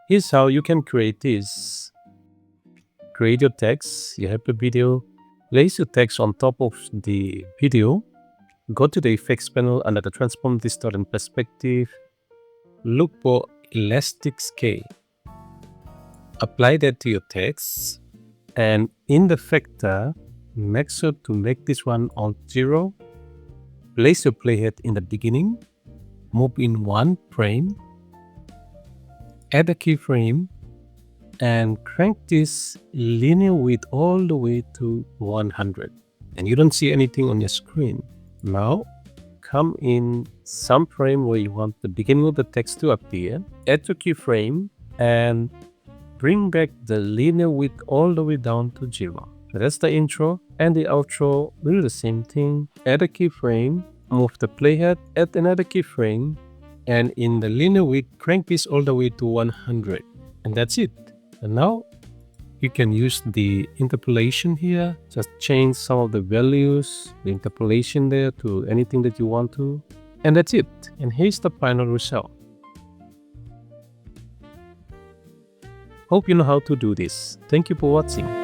Here's how you can create this. Create your text. You have a video. Place your text on top of the video. Go to the effects panel under the transform, distort, and perspective. Look for elastic scale. Apply that to your text. And in the factor, make sure to make this one on 0. Place your playhead in the beginning. Move in 1 frame. Add a keyframe. And crank this linear width all the way to 100. And you don't see anything on your screen. Now, come in some frame where you want the beginning of the text to appear. Add your keyframe and bring back the linear width all the way down to 0. So that's the intro, and the outro will do the same thing. Add a keyframe, move the playhead, add another keyframe, and in the linear width, crank this all the way to 100. And that's it. And now you can use the interpolation here. Just change some of the values, the interpolation there to anything that you want to. And that's it. And here's the final result. Hope you know how to do this. Thank you for watching.